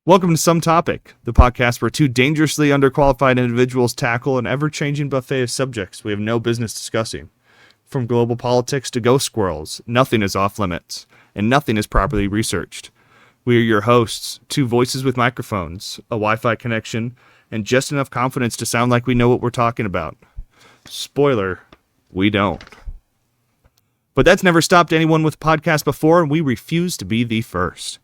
Welcome to Some Topic, the podcast where two dangerously underqualified individuals tackle an ever-changing buffet of subjects we have no business discussing. From global politics to ghost squirrels, nothing is off limits, and nothing is properly researched. We are your hosts, two voices with microphones, a Wi-Fi connection, and just enough confidence to sound like we know what we're talking about. Spoiler, we don't. But that's never stopped anyone with a podcast before, and we refuse to be the first.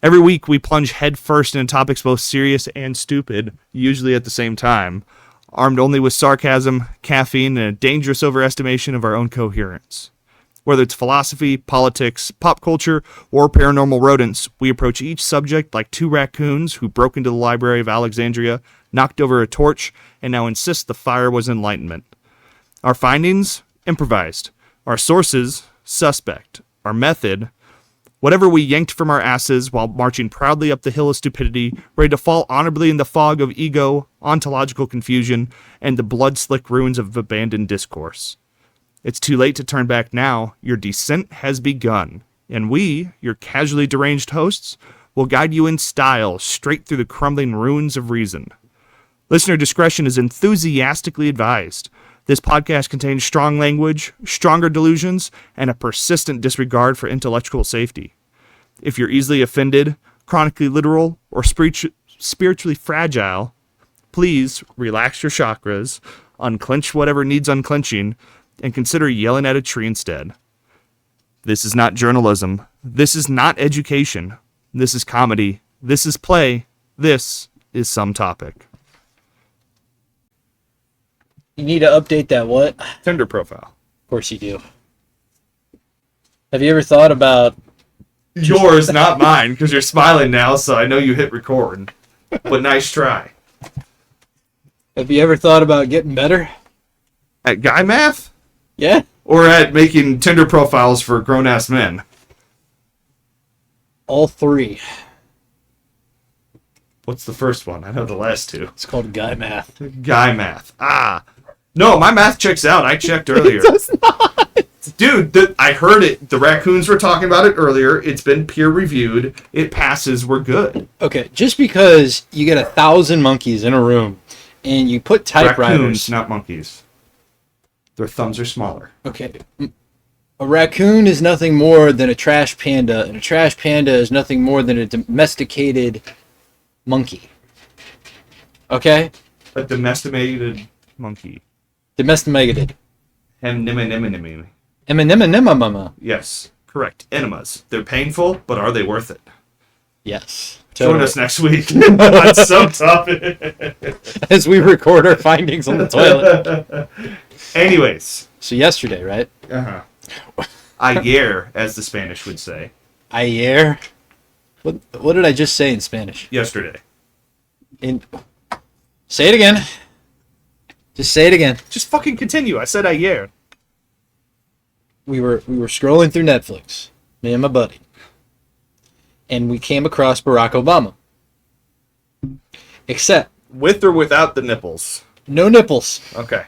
Every week, we plunge headfirst into topics both serious and stupid, usually at the same time, armed only with sarcasm, caffeine, and a dangerous overestimation of our own coherence. Whether it's philosophy, politics, pop culture, or paranormal rodents, we approach each subject like two raccoons who broke into the Library of Alexandria, knocked over a torch, and now insist the fire was enlightenment. Our findings? Improvised. Our sources? Suspect. Our method? Whatever we yanked from our asses while marching proudly up the hill of stupidity, ready to fall honorably in the fog of ego, ontological confusion, and the blood-slick ruins of abandoned discourse. It's too late to turn back now. Your descent has begun. And we, your casually deranged hosts, will guide you in style straight through the crumbling ruins of reason. Listener discretion is enthusiastically advised. This podcast contains strong language, stronger delusions, and a persistent disregard for intellectual safety. If you're easily offended, chronically literal, or spiritually fragile, please relax your chakras, unclench whatever needs unclenching, and consider yelling at a tree instead. This is not journalism. This is not education. This is comedy. This is play. This is Some Topic. You need to update that what? Tinder profile. Of course you do. Have you ever thought about... Yours, not mine, because you're smiling now, so I know you hit record. But nice try. Have you ever thought about getting better? At guy math? Yeah? Or at making Tinder profiles for grown-ass men? All three. What's the first one? I know the last two. It's called guy math. Guy math. Ah. No, my math checks out. I checked earlier. It does not. Dude, I heard it. The raccoons were talking about it earlier. It's been peer-reviewed. It passes. We're good. Okay, just because you get 1,000 monkeys in a room and you put typewriters... Raccoons, not monkeys. Their thumbs are smaller. Okay. A raccoon is nothing more than a trash panda, and a trash panda is nothing more than a domesticated monkey. Okay? A domesticated monkey. Domesticated. Enema. Yes, correct. Enemas. They're painful, but are they worth it? Yes. Totally. Join us next week on Some Topic. As we record our findings on the toilet. Anyways. So yesterday, right? Uh-huh. Ayer, as the Spanish would say. Ayer? What did I just say in Spanish? Yesterday. Say it again. Just say it again. Just fucking continue. I said ayer. We were scrolling through Netflix, me and my buddy, and we came across Barack Obama. Except with or without the nipples. No nipples. Okay.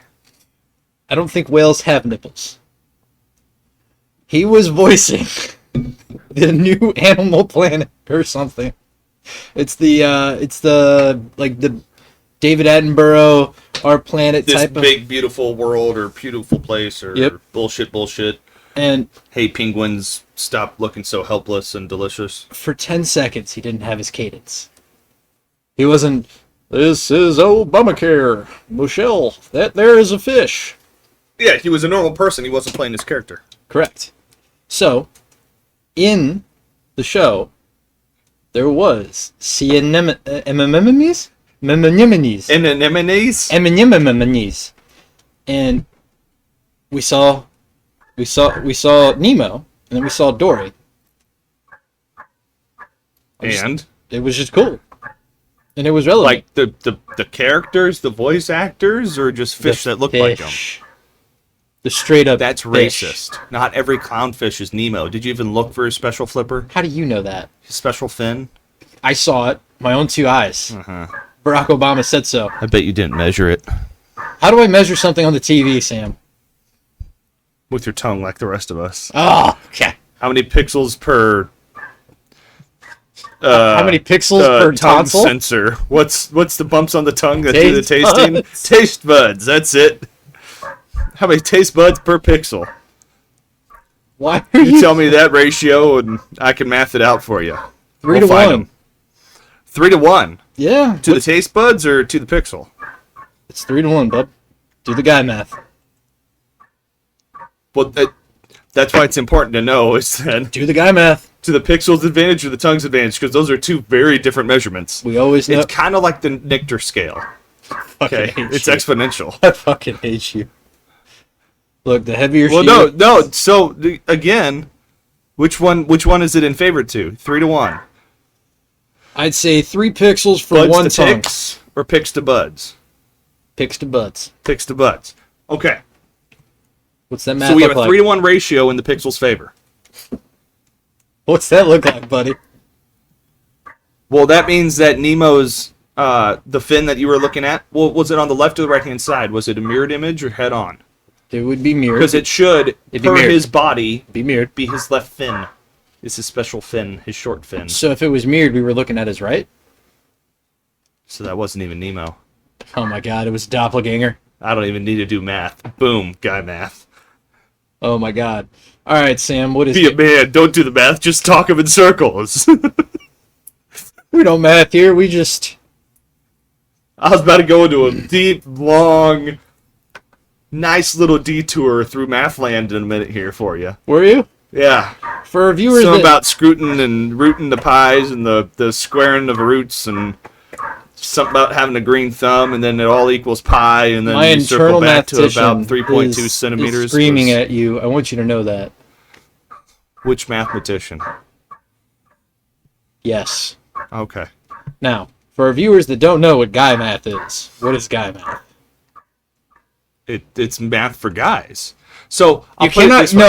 I don't think whales have nipples. He was voicing the new Animal Planet or something. It's the David Attenborough, Our Planet this type of... This big, beautiful world or beautiful place or Yep. bullshit. And hey, penguins, stop looking so helpless and delicious. For 10 seconds, he didn't have his cadence. He wasn't, this is Obamacare, Michelle, that there is a fish. Yeah, he was a normal person. He wasn't playing his character. Correct. So, in the show, there was anemones? Anemones. And we saw Nemo, and then we saw Dory. And it was just cool. And it was relevant. Like the characters, the voice actors, or just fish that look like them? The straight up That's fish. Racist. Not every clownfish is Nemo. Did you even look for his special flipper? How do you know that? His special fin? I saw it. My own two eyes. Uh-huh. Barack Obama said so. I bet you didn't measure it. How do I measure something on the TV, Sam? With your tongue, like the rest of us. Oh, okay. How many pixels per How many pixels per tongue tonsil? sensor. What's the bumps on the tongue that do the Taste tasting? buds. Taste buds. That's it. How many taste buds per pixel? Why are You tell me that ratio, and I can math it out for you. 3 to find 1? 'em. 3 to 1 Yeah. to the taste buds or to the pixel? It's 3 to 1, bub. Do the guy math. Well, that's why it's important to know is that Do the guy math. to the pixel's advantage or the tongue's advantage, because those are two very different measurements. We always know. It's kind of like the Richter scale. Fucking Okay, hate it's you. exponential. I fucking hate you. Look, the heavier Well, shield. no. So again, which one is it in favor to? 3 to 1. I'd say 3 pixels for Buds one to tongue. pix or pix to buds? Picks to butts. Pix to buds. Okay. What's that math So we look have a like? 3 to 1 ratio in the pixel's favor. What's that look like, buddy? Well, that means that Nemo's the fin that you were looking at. Well, was it on the left or the right hand side? Was it a mirrored image or head on? It would be mirrored. Because it should, It'd be per mirrored. his body, be mirrored. be his left fin. It's his special fin, his short fin. So if it was mirrored, we were looking at his right? So that wasn't even Nemo. Oh my god, it was doppelganger. I don't even need to do math. Boom, guy math. Oh my god. Alright, Sam, what is Be a it? man, don't do the math, just talk him in circles. We don't math here, we just... I was about to go into a deep, long, nice little detour through Mathland in a minute here for you. Were you? Yeah. For our viewers Some that... about scrutin and rooting the pies and the squaring of roots and something about having a green thumb and then it all equals pi and then My you circle internal back to about mathematician 3.2 is centimeters. screaming at you. I want you to know that. Which mathematician? Yes. Okay. Now, for our viewers that don't know what guy math is, what is guy math? It's math for guys. So I'll You put it cannot... this way.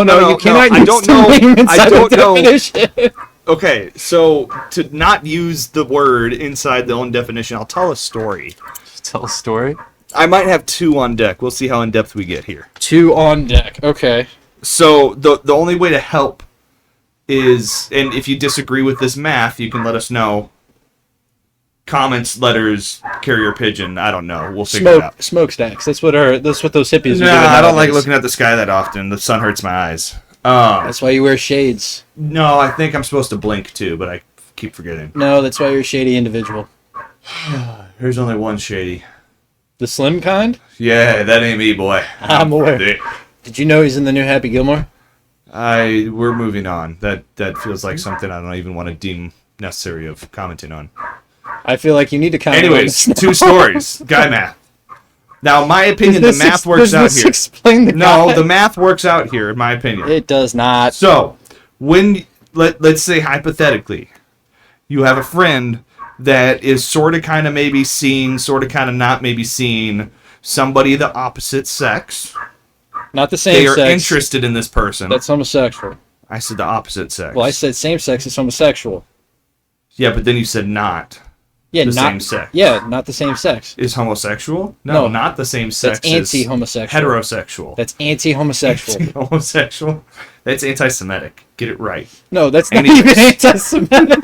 No, you cannot I use don't the know. name I inside don't the know. definition. Okay, so to not use the word inside the own definition, I'll tell a story. Tell a story. I might have 2 on deck. We'll see how in depth we get here. 2 on deck. Okay. So the only way to help is, and if you disagree with this math, you can let us know. Comments, letters, carrier pigeon. I don't know. We'll figure it out. Smokestacks. That's what those hippies are doing. Nah, I don't like nowadays. looking at the sky that often. The sun hurts my eyes. That's why you wear shades. No, I think I'm supposed to blink too, but I keep forgetting. No, that's why you're a shady individual. There's only one shady. The slim kind? Yeah, that ain't me, boy. I'm aware. Did you know he's in the new Happy Gilmore? We're moving on. That feels like something I don't even want to deem necessary of commenting on. I feel like you need to comment on Anyways, this 2 stories. Guy math. Now, my opinion, the math works out here. Explain the No, guy? the math works out here, in my opinion. It does not. So, when let's say hypothetically, you have a friend that is sort of kind of maybe seen, sort of kind of not maybe seen, somebody of the opposite sex. Not the same They are sex. interested in this person. That's homosexual. I said the opposite sex. Well, I said same sex is homosexual. Yeah, but then you said not. Yeah, The not same sex. Yeah, not the same sex. Is homosexual? No, No. not the same sex. That's anti-homosexual. Heterosexual. That's anti-homosexual. Homosexual. That's anti-Semitic. Get it right. No, that's not Anyways. even anti-Semitic.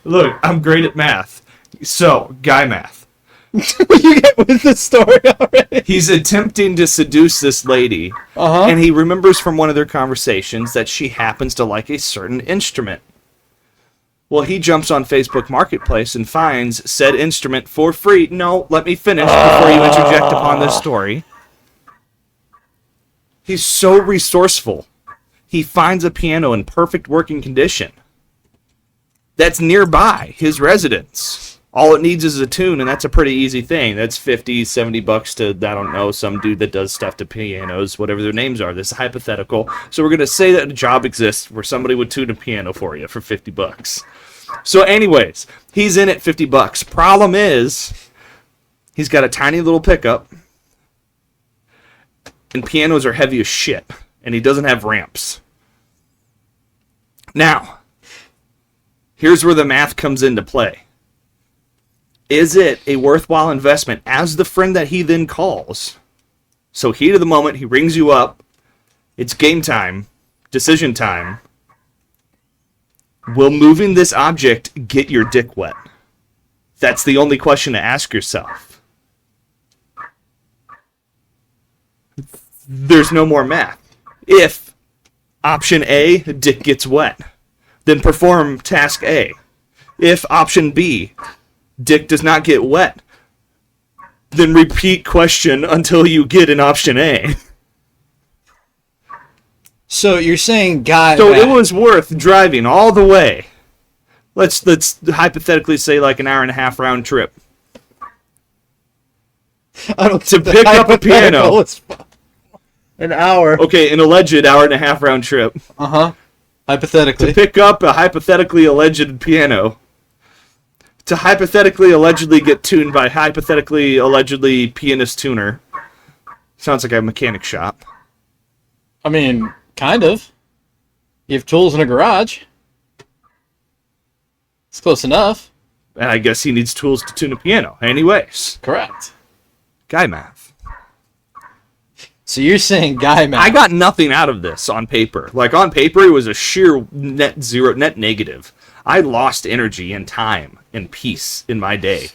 Look, I'm great at math. So, guy math. You get with the story already. He's attempting to seduce this lady, Uh-huh. and he remembers from one of their conversations that she happens to like a certain instrument. Well, he jumps on Facebook Marketplace and finds said instrument for free. No, let me finish before you interject upon this story. He's so resourceful. He finds a piano in perfect working condition that's nearby his residence. All it needs is a tune, and that's a pretty easy thing. That's $50-$70 to, I don't know, some dude that does stuff to pianos, whatever their names are. This is hypothetical. So we're going to say that a job exists where somebody would tune a piano for you for $50. So anyways, he's in at $50. Problem is, he's got a tiny little pickup, and pianos are heavy as shit, and he doesn't have ramps. Now, here's where the math comes into play. Is it a worthwhile investment as the friend that he then calls? So heat of the moment, he rings you up. It's game time, decision time. Will moving this object get your dick wet? That's the only question to ask yourself. There's no more math. If option A, dick gets wet, then perform task A. If option B, dick does not get wet, then repeat question until you get an option A. So you're saying guy So math. it was worth driving all the way. Let's hypothetically say like an hour and a half round trip I don't to think the pick up a piano. hypothetical is an hour. Okay, an alleged hour and a half round trip Hypothetically. to pick up a hypothetically alleged piano. To hypothetically allegedly get tuned by hypothetically allegedly pianist tuner. Sounds like a mechanic shop. I mean, kind of. You have tools in a garage. It's close enough. And I guess he needs tools to tune a piano. Anyways, Correct. guy math. So you're saying guy math. I got nothing out of this on paper. Like on paper, it was a sheer net negative. I lost energy and time and peace in my day.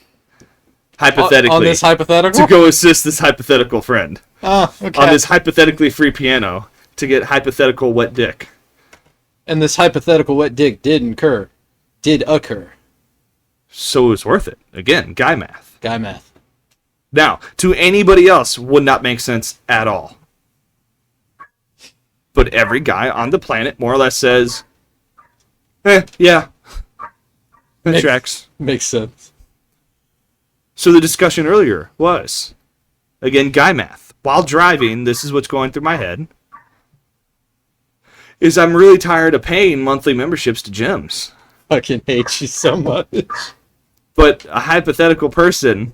Hypothetically. On this hypothetical? To go assist this hypothetical friend. Oh, okay. On this hypothetically free piano to get hypothetical wet dick. And this hypothetical wet dick did occur. So it was worth it. Again, guy math. Guy math. Now, to anybody else, would not make sense at all. But every guy on the planet more or less says, yeah. That tracks. Makes sense. So the discussion earlier was, again, guy math. While driving, this is what's going through my head, is I'm really tired of paying monthly memberships to gyms. Fucking hate you so much. But a hypothetical person,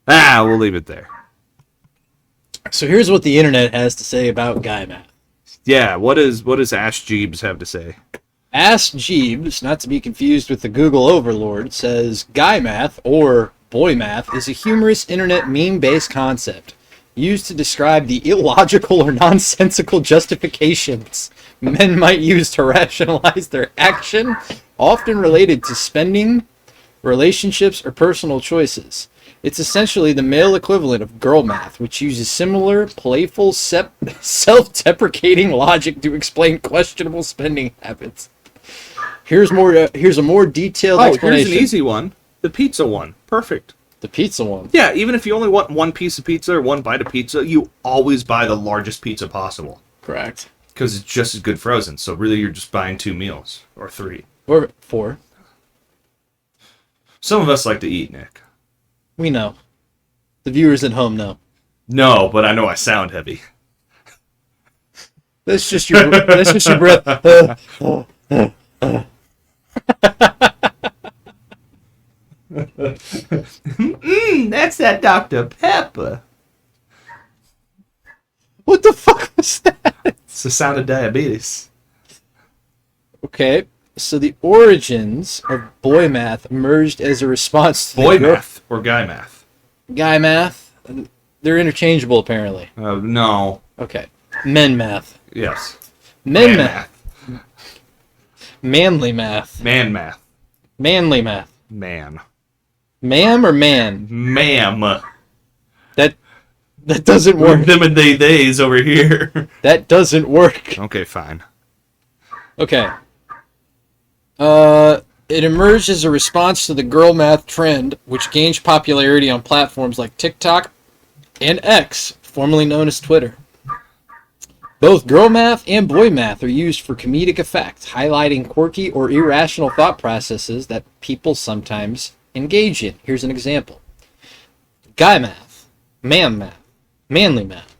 we'll leave it there. So here's what the internet has to say about guy math. Yeah, what does Ash Jeebs have to say? Ask Jeeves, not to be confused with the Google overlord, says guy math, or boy math, is a humorous internet meme-based concept used to describe the illogical or nonsensical justifications men might use to rationalize their action, often related to spending, relationships, or personal choices. It's essentially the male equivalent of girl math, which uses similar, playful, self-deprecating logic to explain questionable spending habits. Here's a more detailed explanation. Here's an easy one. The pizza one. Perfect. The pizza one. Yeah, even if you only want one piece of pizza or one bite of pizza, you always buy the largest pizza possible. Correct. Because it's just as good frozen. So really you're just buying 2 meals. Or 3. Or 4. Some of us like to eat, Nick. We know. The viewers at home know. No, but I know I sound heavy. That's just your breath. That's that Dr. Pepper. What the fuck was that? It's the sound of diabetes. Okay, so the origins of boy math emerged as a response to Boy math or guy math? guy math. They're interchangeable, apparently. No. Okay, men math. Yes. Men Man math. Manly math. Man math. Manly math. Man. Ma'am or man? Ma'am. That doesn't We're work. them and theys over here. That doesn't work. Okay, fine. Okay. It emerged as a response to the girl math trend, which gained popularity on platforms like TikTok and X, formerly known as Twitter. Both girl math and boy math are used for comedic effect, highlighting quirky or irrational thought processes that people sometimes engage in. Here's an example. Guy math, man math, manly math,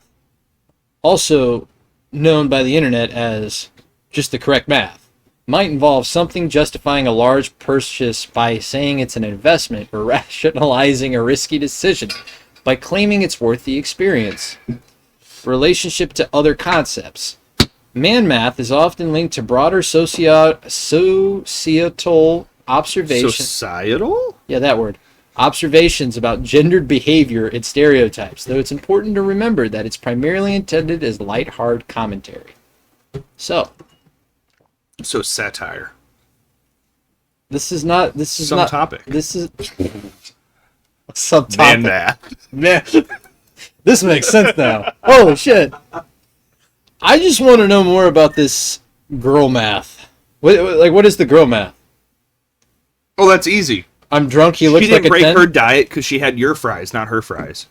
also known by the internet as just the correct math, might involve something justifying a large purchase by saying it's an investment or rationalizing a risky decision by claiming it's worth the experience. Relationship to other concepts. Man math is often linked to broader societal observations. Societal? Yeah, that word. Observations about gendered behavior and stereotypes, though it's important to remember that it's primarily intended as lighthearted commentary. So, So satire. This is not. This is Some not. topic. This is subtopic. Man math. Man, this makes sense now. Holy shit! I just want to know more about this girl math. What is the girl math? Oh, that's easy. I'm drunk. He looks She like didn't a break 10. her diet because she had your fries, not her fries.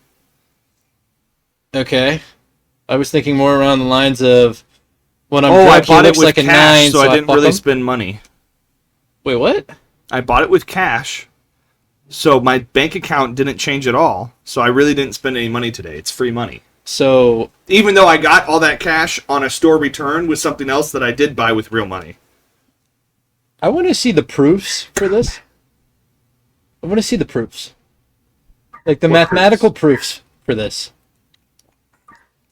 Okay. I was thinking more around the lines of when I'm I drunk, he bought it looks with like a cash, 9, so I didn't fuck really him. spend money. Wait, what? I bought it with cash, so my bank account didn't change at all, so I really didn't spend any money today. It's free money. So, Even though I got all that cash on a store return with something else that I did buy with real money. I want to see the proofs for this. I want to see the proofs. Like the What mathematical proofs for this.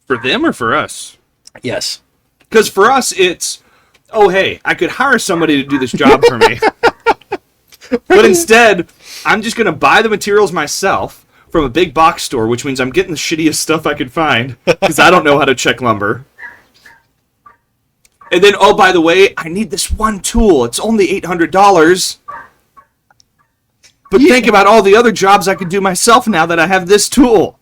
For them or for us? Yes. Because for us, it's, oh, hey, I could hire somebody to do this job for me. But instead, I'm just going to buy the materials myself from a big box store, which means I'm getting the shittiest stuff I could find because I don't know how to check lumber. And then, oh, by the way, I need this one tool. It's only $800. But think about all the other jobs I could do myself now that I have this tool.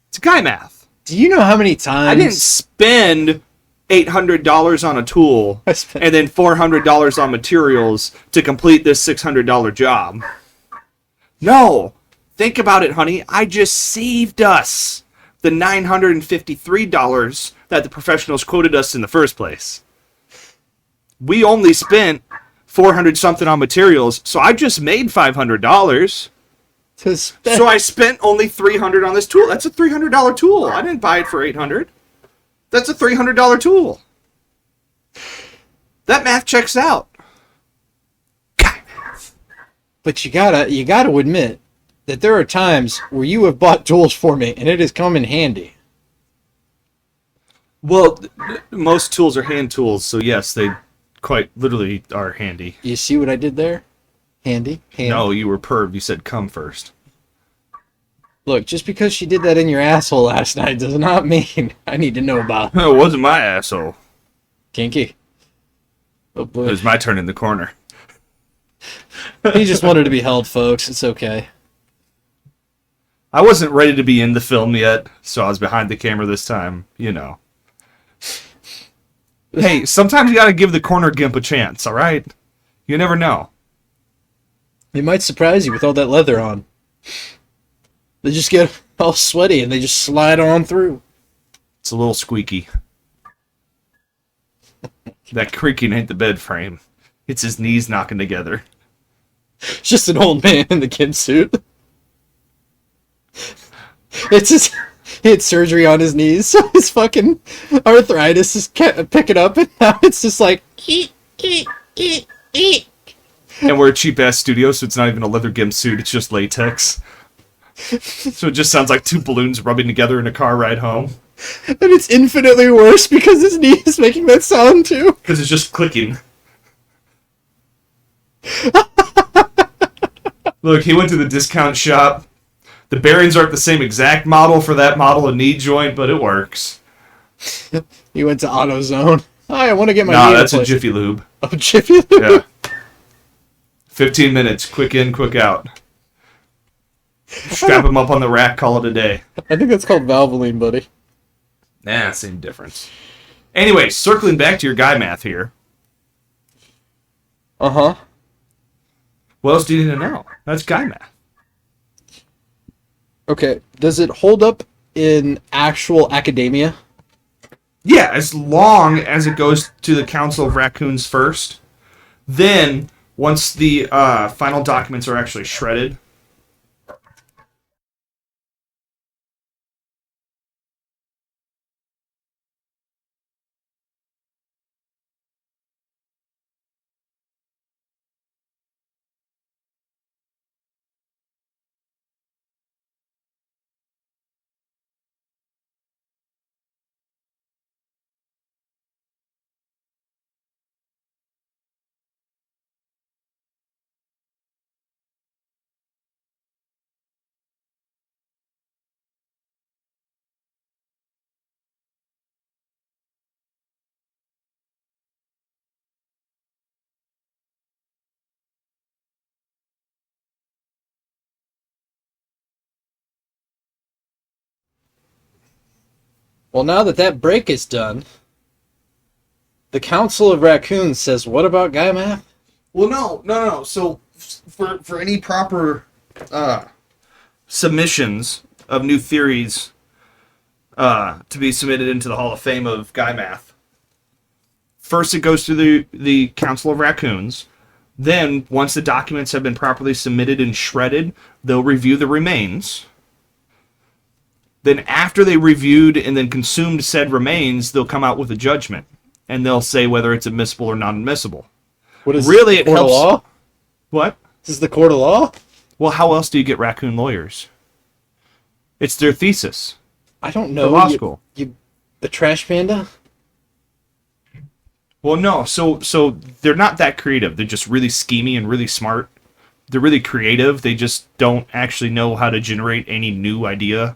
It's guy math. Do you know how many times I didn't spend $800 on a tool I spent- and then $400 on materials to complete this $600 job. No. Think about it, honey. I just saved us the $953 that the professionals quoted us in the first place. We only spent 400 something on materials, so I just made $500. to spend? So I spent only $300 on this tool. That's a $300 tool. I didn't buy it for $800. That's a $300 tool. That math checks out. Guy math. But you gotta admit that there are times where you have bought tools for me and it has come in handy. Well, most tools are hand tools, so yes, they quite literally are handy. You see what I did there? Handy. No, you were perv. You said come first. Look, just because she did that in your asshole last night does not mean I need to know about it. It wasn't my asshole. Kinky. Oh It boy. was my turn in the corner. He just wanted to be held, folks. It's okay. I wasn't ready to be in the film yet, so I was behind the camera this time, you know. Hey, sometimes you gotta give the corner gimp a chance, alright? You never know. It might surprise you with all that leather on. They just get all sweaty and they just slide on through. It's a little squeaky. That creaking ain't the bed frame. It's his knees knocking together. It's just an old man in the kid suit. It's just he had surgery on his knees, so his fucking arthritis is picking up, and now it's just like And we're a cheap-ass studio, so it's not even a leather gimp suit, it's just latex. So it just sounds like two balloons rubbing together in a car ride home. and it's infinitely worse because his knee is making that sound too. Because it's just clicking. Look, he went to the discount shop. The bearings aren't the same exact model for that model of knee joint, but it works. He went to AutoZone. Hi, I want to get my Nah, knee that's a replaced. Jiffy Lube. Oh, Jiffy. Yeah. 15 minutes, quick in, quick out. Strap him up on the rack, call it a day. I think that's called Valvoline, buddy. Nah, same difference. Anyway, circling back to your guy math here. Uh-huh. What else do you need to know? That's guy math. Okay, does it hold up in actual academia? Yeah, as long as it goes to the Council of Raccoons first. Then, once the final documents are actually shredded, Well, now that break is done, the Council of Raccoons says, what about guy math? Well, no. So, for any proper submissions of new theories to be submitted into the Hall of Fame of Guy Math, first it goes through the Council of Raccoons. Then, once the documents have been properly submitted and shredded, they'll review the remains. Then, after they reviewed and then consumed said remains, they'll come out with a judgment. And they'll say whether it's admissible or not admissible. What is really, it helps. Court of law? What? This is the court of law? Well, how else do you get raccoon lawyers? It's their thesis. I don't know. For law school. The trash panda? Well, no. So they're not that creative. They're just really schemy and really smart. They're really creative. They just don't actually know how to generate any new idea.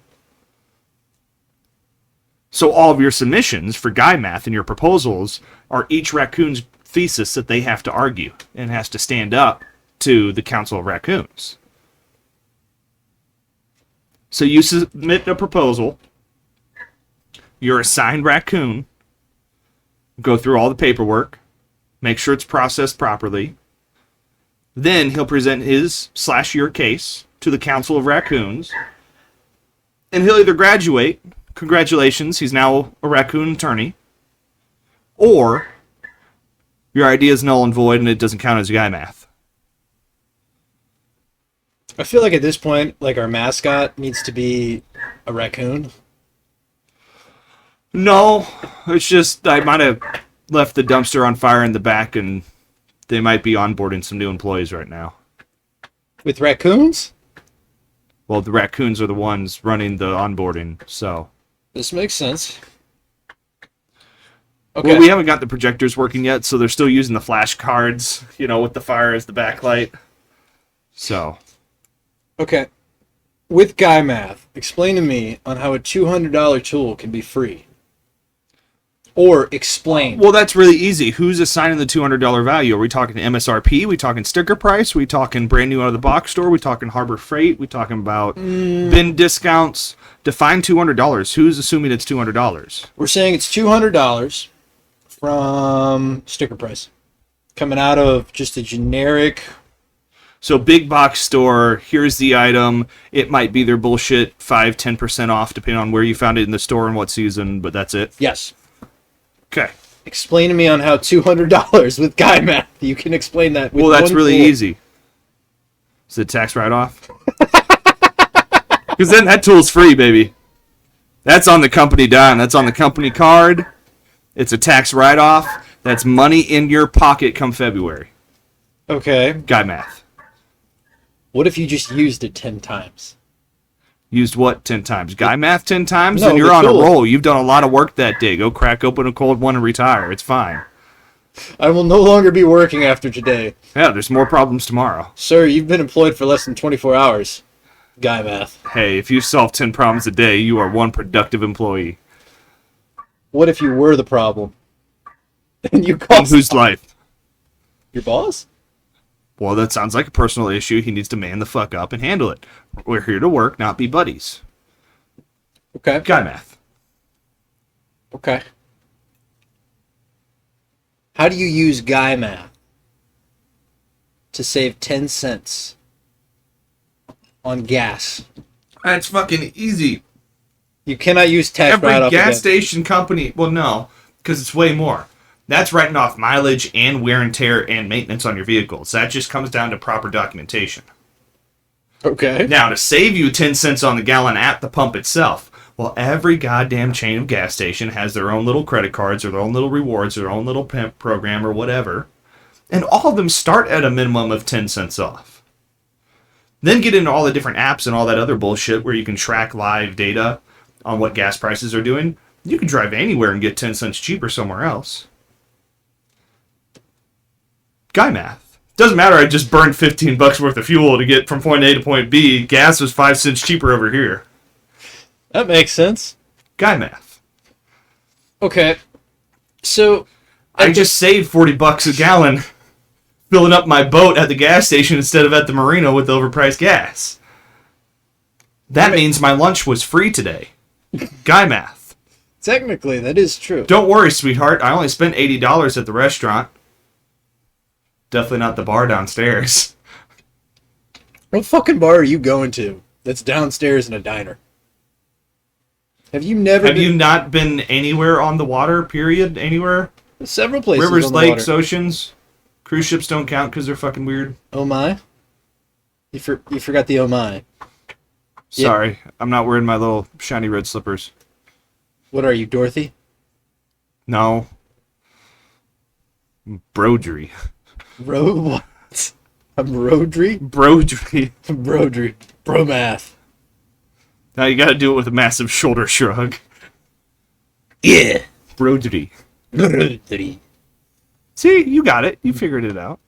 So all of your submissions for Guy Math and your proposals are each raccoon's thesis that they have to argue and has to stand up to the Council of Raccoons. So you submit a proposal. You're assigned raccoon. Go through all the paperwork. Make sure it's processed properly. Then he'll present his/your case to the Council of Raccoons. And he'll either graduate. Congratulations, he's now a raccoon attorney. Or your idea is null and void and it doesn't count as Guy Math. I feel like at this point, like our mascot needs to be a raccoon. No, it's just I might have left the dumpster on fire in the back and they might be onboarding some new employees right now. With raccoons? Well, the raccoons are the ones running the onboarding, so... This makes sense. Okay. Well, we haven't got the projectors working yet, so they're still using the flash cards, with the fire as the backlight. So. Okay. With Guy Math, explain to me on how a $200 tool can be free. Or explain. Well, that's really easy. Who's assigning the $200 value? Are we talking MSRP? Are we talking sticker price? Are we talking brand new out of the box store? Are we talking Harbor Freight? Are we talking about bin discounts? Define $200. Who's assuming it's $200? We're saying it's $200 from sticker price. Coming out of just a generic... So big box store, here's the item. It might be their bullshit 5-10% off depending on where you found it in the store and what season, but that's it? Yes. Okay. Explain to me on how $200 with Guy Math, you can explain that with Well, that's really tool. easy. Is it tax write-off? Because then that tool's free, baby. That's on the company dime. That's on the company card. It's a tax write-off. That's money in your pocket come February. Okay. Guy Math. What if you just used it 10 times? Used what 10 times? Guy Math 10 times? No, then you're the on a tool. roll. You've done a lot of work that day. Go crack open a cold one and retire. It's fine. I will no longer be working after today. Yeah, there's more problems tomorrow. Sir, you've been employed for less than 24 hours. Guy Math. Hey, if you solve 10 problems a day, you are one productive employee. What if you were the problem? And you In cost whose life? your boss? Well, that sounds like a personal issue. He needs to man the fuck up and handle it. We're here to work, not be buddies. Okay. Guy Math. Okay. How do you use Guy Math to save 10 cents on gas? That's fucking easy. You cannot use tax Every write-off gas again. station company, well, no, because it's way more. That's writing off mileage and wear and tear and maintenance on your vehicles. That just comes down to proper documentation. Okay. Now, to save you 10 cents on the gallon at the pump itself, well, every goddamn chain of gas station has their own little credit cards or their own little rewards or their own little pimp program or whatever. And all of them start at a minimum of 10 cents off. Then get into all the different apps and all that other bullshit where you can track live data on what gas prices are doing. You can drive anywhere and get 10 cents cheaper somewhere else. Guy Math. Doesn't matter, I just burned $15 worth of fuel to get from point A to point B. Gas was 5 cents cheaper over here. That makes sense. Guy Math. Okay. So, I just saved $40 a gallon filling up my boat at the gas station instead of at the marina with overpriced gas. That means my lunch was free today. Guy Math. Technically, that is true. Don't worry, sweetheart. I only spent $80 at the restaurant. Definitely not the bar downstairs. What fucking bar are you going to that's downstairs in a diner? Have you not been anywhere on the water, period? Anywhere? Several places Rivers, on the lakes, water. oceans. Cruise ships don't count because they're fucking weird. Oh my? You forgot the oh my. Sorry, I'm not wearing my little shiny red slippers. What are you, Dorothy? No. Brodery. What? I'm Rodri? Brodery. Brodry. Bromath. Now you gotta do it with a massive shoulder shrug. Yeah. Brodery. Brodry. See, you got it. You figured it out.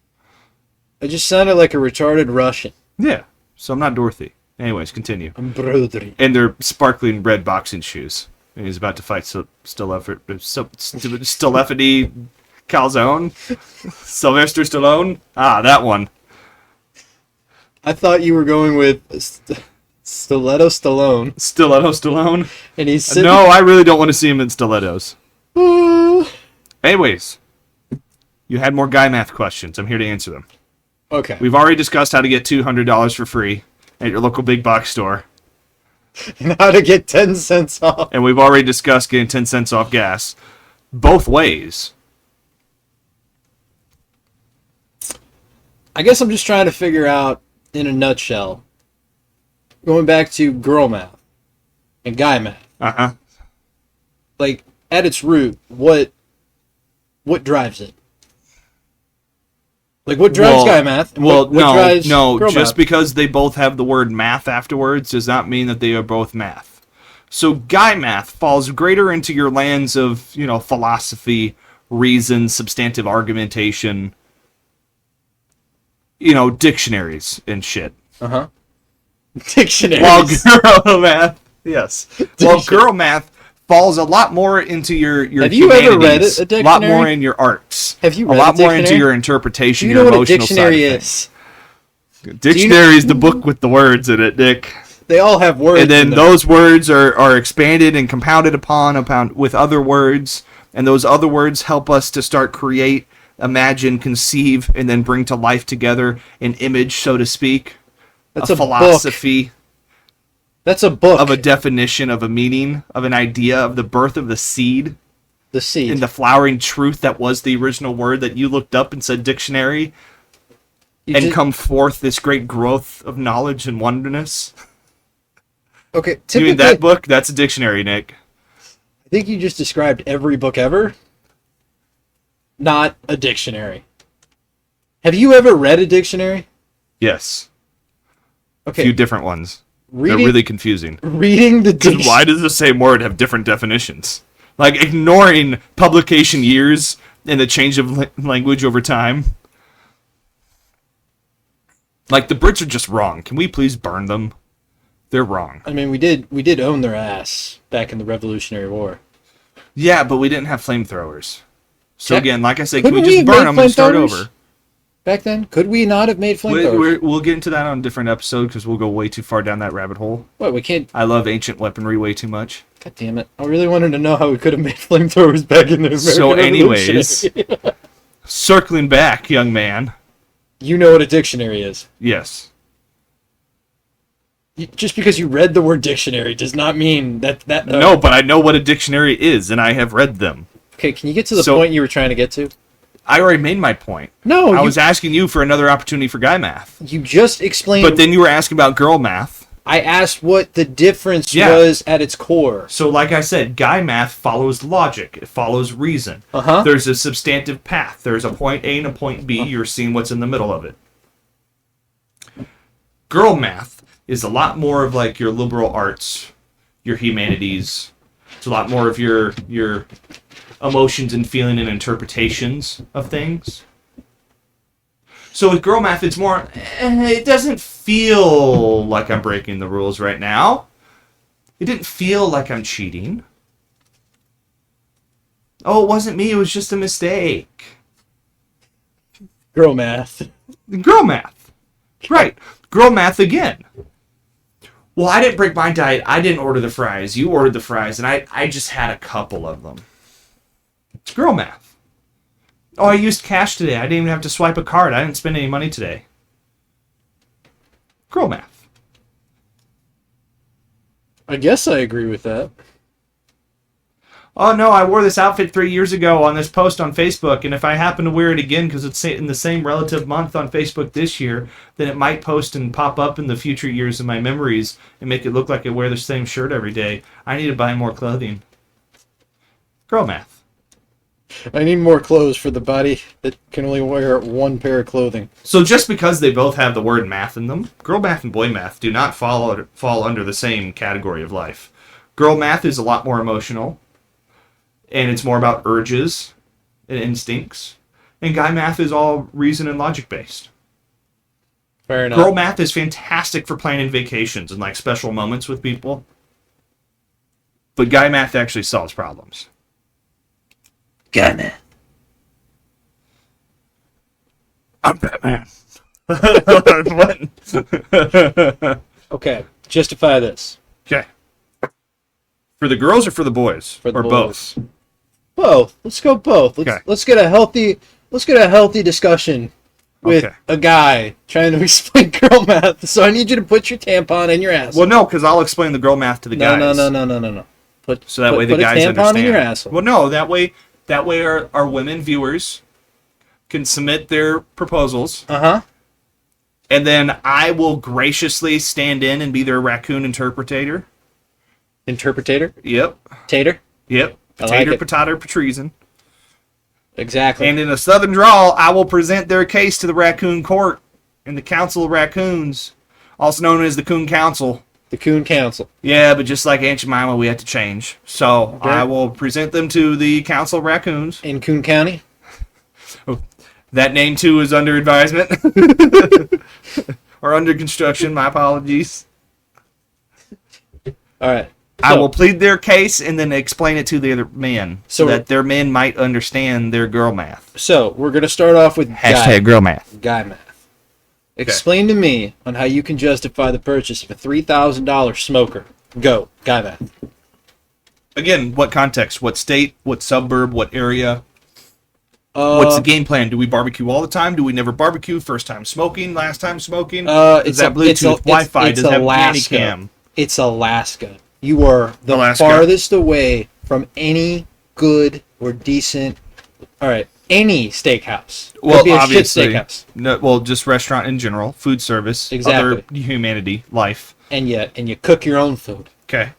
I just sounded like a retarded Russian. Yeah, so I'm not Dorothy. Anyways, continue. I'm Brodry. And they're sparkling red boxing shoes. And he's about to fight Stilefety Calzone? Sylvester Stallone? Ah, that one. I thought you were going with Stiletto Stallone. Stiletto Stallone? And he's sitting... No, I really don't want to see him in stilettos. Anyways, you had more guy math questions. I'm here to answer them. Okay. We've already discussed how to get $200 for free at your local big box store. And how to get 10 cents off. And we've already discussed getting 10 cents off gas. Both ways. I guess I'm just trying to figure out, in a nutshell, going back to girl math and guy math. Uh-huh. Like, at its root, what drives it? Like, what drives guy math? And what drives girl just math? because they both have the word math afterwards does not mean that they are both math. So guy math falls greater into your lands of, philosophy, reason, substantive argumentation, dictionaries and shit. Uh-huh. Dictionaries. While girl math, yes. While girl math falls a lot more into your Have you ever read humanities, a dictionary? A lot more in your arts. Have you read a lot a more dictionary? into your interpretation, Do you know your what a emotional dictionary side of is? things. Dictionary is the book with the words in it, Dick. They all have words And then in them. those words are expanded and compounded upon with other words, and those other words help us to start create, imagine, conceive, and then bring to life together an image, so to speak. That's a a book. philosophy. That's a book. Of a definition, of a meaning, of an idea, of the birth of the seed. The seed. And the flowering truth that was the original word that you looked up and said dictionary. Come forth this great growth of knowledge and wonderness. Okay, You mean that book? That's a dictionary, Nick. I think you just described every book ever. Not a dictionary. Have you ever read a dictionary? Yes. Okay. A few different ones. They're Reading- really confusing. Reading the Because dictionary. why does the same word have different definitions? Like, ignoring publication years and the change of language over time. Like, the Brits are just wrong. Can we please burn them? They're wrong. I mean, we did own their ass back in the Revolutionary War. Yeah, but we didn't have flamethrowers. So Yeah. again, like I said, can Couldn't we we just have burn made them and start flamethrowers? over? Back then, could we not have made flamethrowers? We'll get into that on a different episode because we'll go way too far down that rabbit hole. What, we can't... I love ancient weaponry way too much. God damn it. I really wanted to know how we could have made flamethrowers back in the American So anyways, Revolutionary. circling back, young man. You know what a dictionary is. Yes. Just because you read the word dictionary does not mean that... No, but I know what a dictionary is, and I have read them. Okay, can you get to the point you were trying to get to? I already made my point. No, I was asking you for another opportunity for guy math. You just explained... But then you were asking about girl math. I asked what the difference was at its core. So like I said, guy math follows logic. It follows reason. Uh-huh. There's a substantive path. There's a point A and a point B. You're seeing what's in the middle of it. Girl math is a lot more of like your liberal arts, your humanities. It's a lot more of your emotions and feeling and interpretations of things. So with girl math, it's more, it doesn't feel like I'm breaking the rules right now. It didn't feel like I'm cheating. Oh, it wasn't me, it was just a mistake. Girl math. Girl math. Right. Girl math again. Well, I didn't break my diet. I didn't order the fries. You ordered the fries, and I just had a couple of them. It's girl math. Oh, I used cash today. I didn't even have to swipe a card. I didn't spend any money today. Girl math. I guess I agree with that. Oh, no, I wore this outfit 3 years ago on this post on Facebook, and if I happen to wear it again because it's in the same relative month on Facebook this year, then it might post and pop up in the future years in my memories and make it look like I wear the same shirt every day. I need to buy more clothing. Girl math. I need more clothes for the body that can only wear one pair of clothing. So just because they both have the word math in them, girl math and boy math do not fall under the same category of life. Girl math is a lot more emotional, and it's more about urges and instincts. And guy math is all reason and logic based. Fair enough. Girl math is fantastic for planning vacations and like special moments with people. But guy math actually solves problems. Guy math. I'm Batman. Okay, justify this. Okay. For the girls or for the boys? For the or boys. both? Both. Let's go both. Let's get a healthy discussion with a guy trying to explain girl math. So I need you to put your tampon in your ass. Well, no, because I'll explain the girl math to the guys. No. So that way the guys tampon understand. in your asshole. Well, no, that way our women viewers can submit their proposals. Uh-huh. And then I will graciously stand in and be their raccoon interpreter. Interpretator? Yep. Tater? Yep. Potato, potato, patreason. Exactly. And in a southern drawl, I will present their case to the raccoon court and the Council of Raccoons, also known as the Coon Council. The Coon Council. Yeah, but just like Aunt Jemima, we had to change. So I will present them to the Council of Raccoons. In Coon County? That name, too, is under advisement. Or under construction. My apologies. All right. I will plead their case and then explain it to the other men so that their men might understand their girl math. So we're going to start off with girl math. Guy math. Explain to me on how you can justify the purchase of a $3,000 smoker. Go. Guy math. Again, what context? What state? What suburb? What area? What's the game plan? Do we barbecue all the time? Do we never barbecue? First time smoking? Last time smoking? It's that Bluetooth Wi-Fi? Does it have nanny cam? It's Alaska. You are the farthest away from any good or decent, any steakhouse. Well, be a obviously, shit steakhouse. No, well, just restaurant in general, food service, other humanity, life. And you cook your own food. Okay.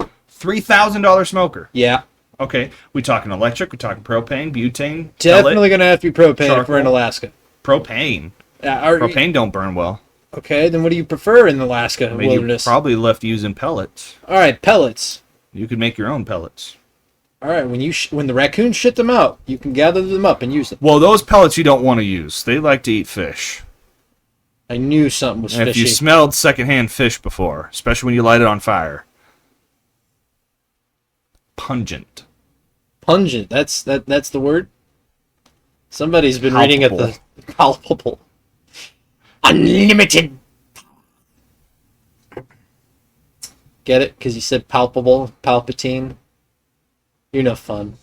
$3,000 smoker. Yeah. Okay. We talking electric? We talking propane, butane? Definitely going to have to be propane if we're in Alaska. Propane. Propane don't burn well. Okay, then what do you prefer in the Alaska wilderness? You probably left using pellets. All right, pellets. You could make your own pellets. All right, when the raccoons shit them out, you can gather them up and use them. Well, those pellets you don't want to use. They like to eat fish. I knew something was fishy. If you smelled secondhand fish before, especially when you light it on fire. Pungent. Pungent. That's the word? Somebody's been reading at the palpable. Unlimited. Get it? Because you said palpable, Palpatine. You're no fun.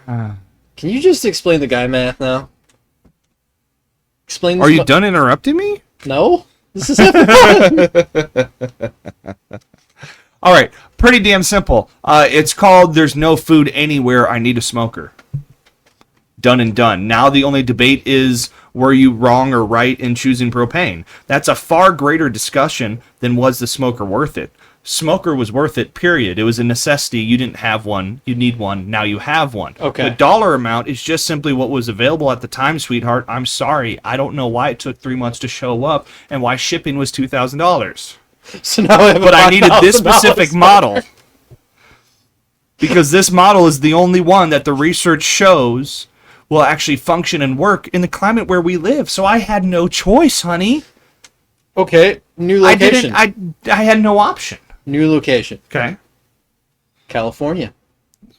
Can you just explain the guy math now? Explain. Are you done interrupting me? No. This is having fun. All right. Pretty damn simple. It's called "There's No Food Anywhere. I Need a Smoker." Done and done. Now the only debate is, were you wrong or right in choosing propane? That's a far greater discussion than was the smoker worth it. Smoker was worth it, period. It was a necessity. You didn't have one. You need one. Now you have one. Okay. The dollar amount is just simply what was available at the time, sweetheart. I'm sorry. I don't know why it took 3 months to show up and why shipping was $2,000. So now I needed this specific model. Because this model is the only one that the research shows will actually function and work in the climate where we live. So I had no choice, honey. Okay, new location. I had no option. New location. Okay. California.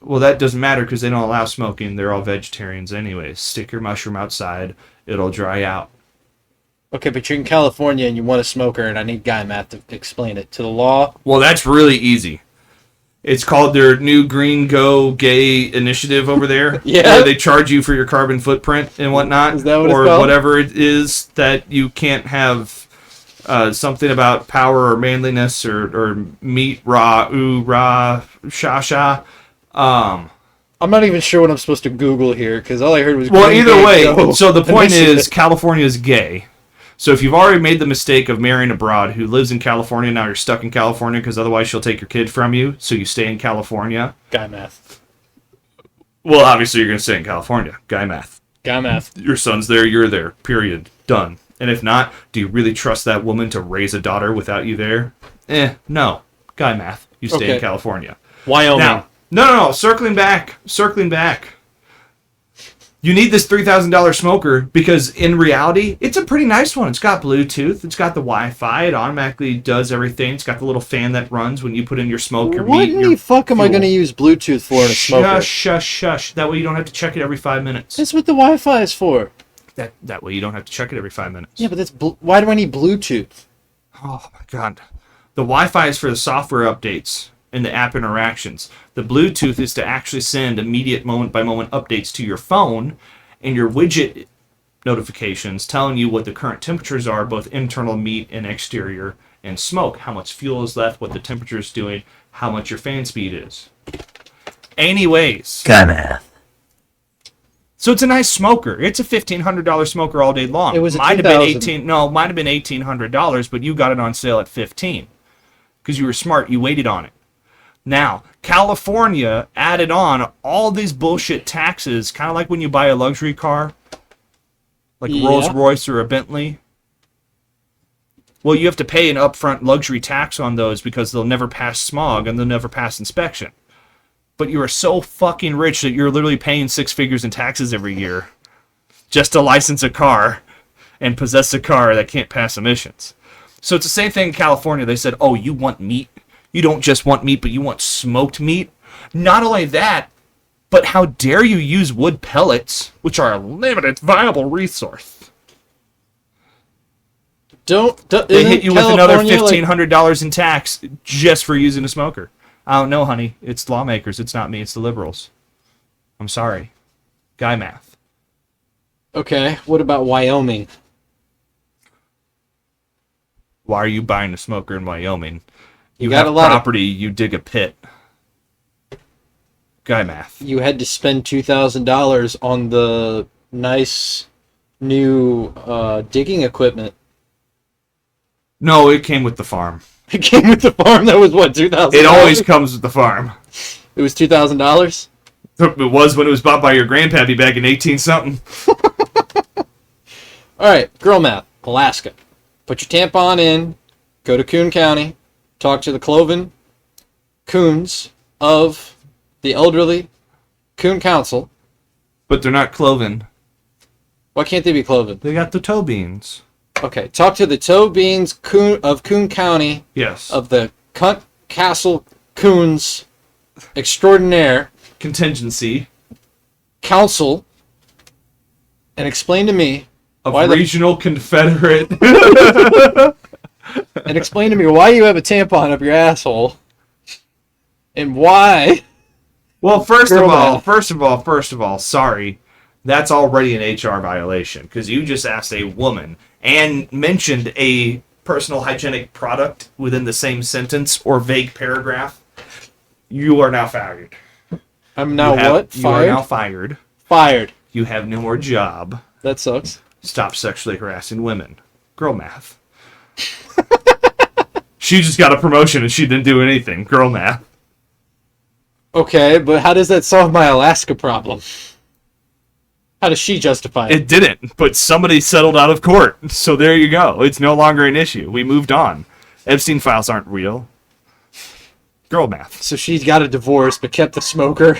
Well, that doesn't matter because they don't allow smoking. They're all vegetarians anyways. Stick your mushroom outside. It'll dry out. Okay, but you're in California and you want a smoker, and I need guy math to explain it to the law. Well, that's really easy. It's called their new Green Go Gay initiative over there. Yeah. Where they charge you for your carbon footprint and whatnot. Is that what or it's called? whatever it is that you can't have something about power or manliness or meat, raw, ooh, rah, sha, sha. I'm not even sure what I'm supposed to Google here, because all I heard was... Well, Green either Gay way, Go so the point initiative. is California is gay. So if you've already made the mistake of marrying a broad who lives in California, now you're stuck in California because otherwise she'll take your kid from you, so you stay in California. Guy math. Well, obviously you're going to stay in California. Guy math. Guy math. Your son's there, you're there. Period. Done. And if not, do you really trust that woman to raise a daughter without you there? No. Guy math. You stay in Okay. California. Wyoming. Now, no. Circling back. You need this $3,000 smoker because in reality, it's a pretty nice one. It's got Bluetooth. It's got the Wi-Fi. It automatically does everything. It's got the little fan that runs when you put in your smoke, your What meat, in your the fuck am I fuel. going to use Bluetooth for in a smoker? Shush. That way you don't have to check it every 5 minutes. That's what the Wi-Fi is for. That way you don't have to check it every 5 minutes. Yeah, but that's... Why do I need Bluetooth? Oh my god. The Wi-Fi is for the software updates and the app interactions. The Bluetooth is to actually send immediate moment-by-moment updates to your phone and your widget notifications telling you what the current temperatures are, both internal meat and exterior, and smoke, how much fuel is left, what the temperature is doing, how much your fan speed is. Anyways. Guy math. So it's a nice smoker. It's a $1,500 smoker all day long. It was might have been $2,000. might have been $1,800, but you got it on sale at $1,500 because you were smart. You waited on it. Now, California added on all these bullshit taxes, kind of like when you buy a luxury car, like a Rolls Royce or a Bentley. Well, you have to pay an upfront luxury tax on those because they'll never pass smog and they'll never pass inspection. But you are so fucking rich that you're literally paying 6 figures in taxes every year just to license a car and possess a car that can't pass emissions. So it's the same thing in California. They said, oh, you want meat? You don't just want meat, but you want smoked meat? Not only that, but how dare you use wood pellets, which are a limited viable resource? They hit you with another $1,500 in tax just for using a smoker. I don't know, honey. It's lawmakers. It's not me. It's the liberals. I'm sorry. Guy math. Okay, what about Wyoming? Why are you buying a smoker in Wyoming? You got have a lot of- property. You dig a pit. Guy math. You had to spend $2,000 on the nice new digging equipment. No, it came with the farm. It came with the farm. That was what, $2,000? It always comes with the farm. It was $2,000. It was when it was bought by your grandpappy back in 18-something. All right, girl math, Alaska. Put your tampon in, go to Coon County, talk to the cloven coons of the elderly Coon Council. But they're not cloven. Why can't they be cloven? They got the toe beans. Okay, talk to the toe beans of Coon County Yes. of the Cunt Castle Coons Extraordinaire Contingency Council and explain to me of why regional confederate. and explain to me why you have a tampon up your asshole and why. Well, first Girl of all, sorry. That's already an HR violation because you just asked a woman and mentioned a personal hygienic product within the same sentence or vague paragraph. You are now fired. I'm now You what? are Fired? now fired. Fired. You have no more job. That sucks. Stop sexually harassing women. Girl math. She just got a promotion and she didn't do anything. Girl math. Okay, but how does that solve my Alaska problem? How does she justify it? It didn't, but somebody settled out of court. So there you go. It's no longer an issue. We moved on. Epstein files aren't real. Girl math. So she got a divorce but kept the smoker.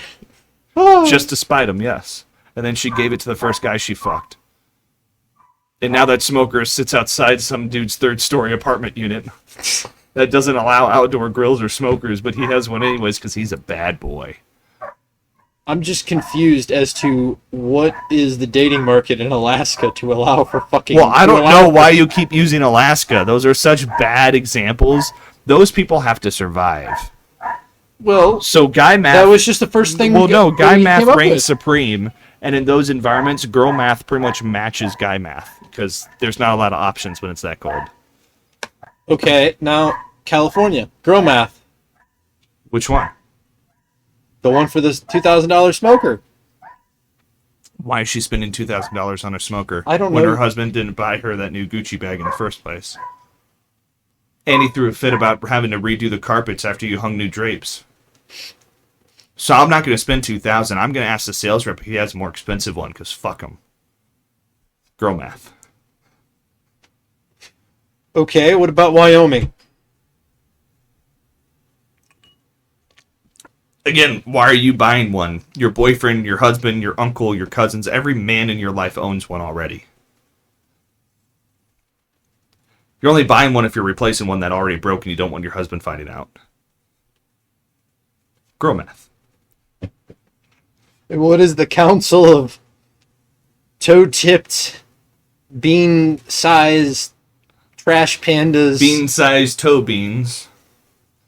Just to spite him, yes. And then she gave it to the first guy she fucked. And now that smoker sits outside some dude's third-story apartment unit that doesn't allow outdoor grills or smokers, but he has one anyways because he's a bad boy. I'm just confused as to what is the dating market in Alaska to allow for fucking... Well, I don't know why you keep using Alaska. Those are such bad examples. Those people have to survive. Well, so guy math... That was just the first thing... Well, no, guy math reigns supreme. And in those environments, girl math pretty much matches guy math. Because there's not a lot of options when it's that cold. Okay, now, California. Girl math. Which one? The one for this $2,000 smoker. Why is she spending $2,000 on a smoker? I don't know. When her husband didn't buy her that new Gucci bag in the first place. And he threw a fit about having to redo the carpets after you hung new drapes. So I'm not going to spend $2,000. I'm going to ask the sales rep if he has a more expensive one, because fuck him. Girl math. Okay, what about Wyoming? Again, why are you buying one? Your boyfriend, your husband, your uncle, your cousins, every man in your life owns one already. You're only buying one if you're replacing one that already broke and you don't want your husband finding out. Girl math. And what is the council of toe-tipped, bean-sized trash pandas? Bean-sized toe beans.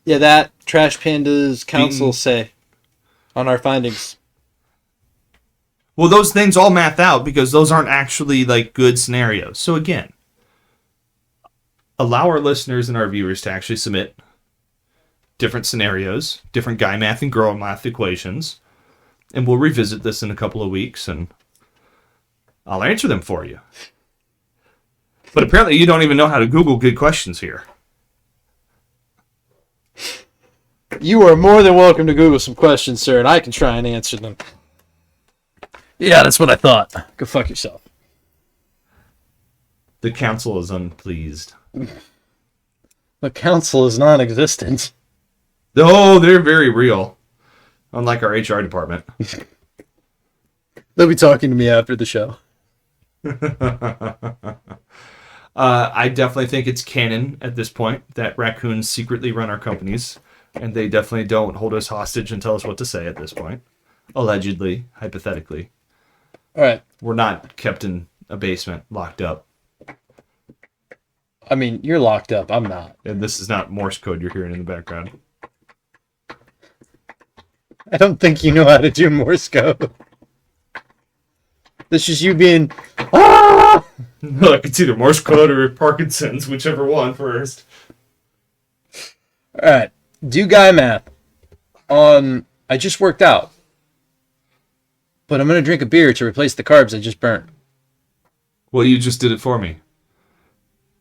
Yeah, that Trash Pandas Council say on our findings. Well, those things all math out because those aren't actually like good scenarios. So again, allow our listeners and our viewers to actually submit different scenarios, different guy math and girl math equations, and we'll revisit this in a couple of weeks and I'll answer them for you. But apparently you don't even know how to Google good questions here. You are more than welcome to Google some questions, sir, and I can try and answer them. Yeah, that's what I thought. Go fuck yourself. The council is unpleased. The council is non-existent. Oh, they're very real. Unlike our HR department. They'll be talking to me after the show. I definitely think it's canon at this point that raccoons secretly run our companies. And they definitely don't hold us hostage and tell us what to say at this point. Allegedly, hypothetically. All right. We're not kept in a basement, locked up. I mean, you're locked up. I'm not. And this is not Morse code you're hearing in the background. I don't think you know how to do Morse code. This is you being... Ah! Look, it's either Morse code or Parkinson's, whichever one first. All right. Do guy math on, I just worked out, but I'm going to drink a beer to replace the carbs I just burnt. Well, you just did it for me.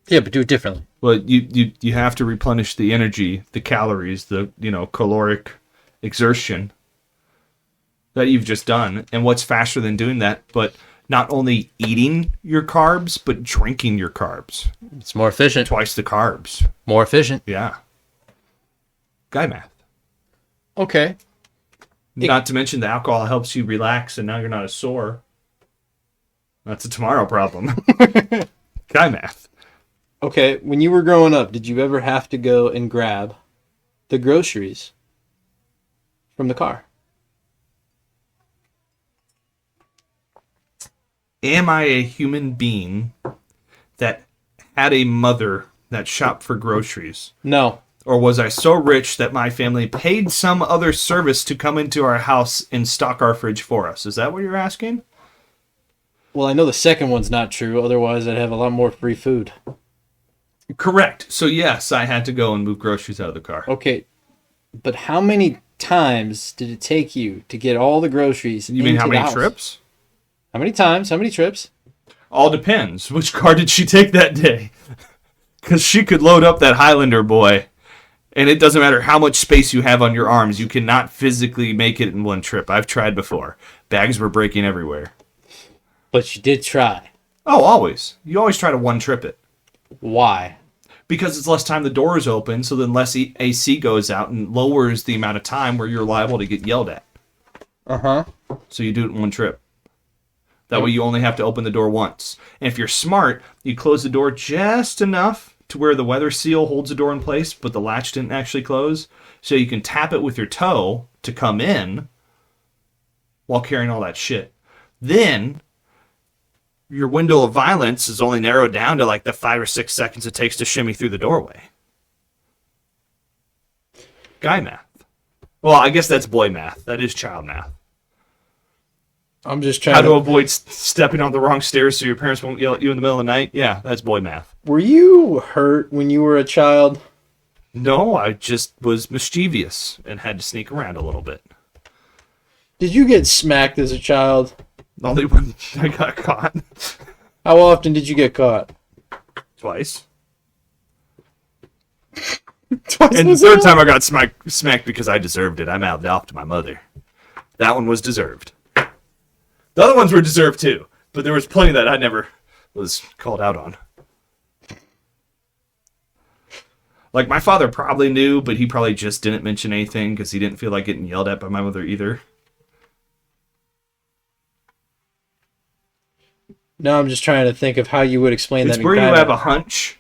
Yeah, but do it differently. Well, you have to replenish the energy, the calories, the, caloric exertion that you've just done. And what's faster than doing that, but not only eating your carbs, but drinking your carbs. It's more efficient. Twice the carbs. More efficient. Yeah. Guy math. Okay. Not to mention the alcohol helps you relax and now you're not as sore. That's a tomorrow problem. Guy math. Okay, when you were growing up, did you ever have to go and grab the groceries from the car? Am I a human being that had a mother that shopped for groceries? No. Or was I so rich that my family paid some other service to come into our house and stock our fridge for us? Is that what you're asking? Well, I know the second one's not true. Otherwise, I'd have a lot more free food. Correct. So, yes, I had to go and move groceries out of the car. Okay. But how many times did it take you to get all the groceries You mean how many house? trips? How many times? How many trips? All depends. Which car did she take that day? Because she could load up that Highlander boy. And it doesn't matter how much space you have on your arms. You cannot physically make it in one trip. I've tried before. Bags were breaking everywhere. But you did try. Oh, always. You always try to one-trip it. Why? Because it's less time the door is open, so then less AC goes out and lowers the amount of time where you're liable to get yelled at. Uh-huh. So you do it in one trip. That way you only have to open the door once. And if you're smart, you close the door just enough to where the weather seal holds the door in place, but the latch didn't actually close. So you can tap it with your toe to come in, while carrying all that shit. Then your window of violence is only narrowed down to like the 5 or 6 seconds it takes to shimmy through the doorway. Guy math. Well, I guess that's boy math. That is child math. I'm just trying How to avoid stepping on the wrong stairs so your parents won't yell at you in the middle of the night. Yeah, that's boy math. Were you hurt when you were a child? No, I just was mischievous and had to sneak around a little bit. Did you get smacked as a child? Only when I got caught. How often did you get caught? Twice. Twice. And the third time I got smacked because I deserved it. I mouthed off to my mother. That one was deserved. The other ones were deserved too, but there was plenty that I never was called out on. Like, my father probably knew, but he probably just didn't mention anything because he didn't feel like getting yelled at by my mother either. No, I'm just trying to think of how you would explain that. It's where you have a hunch,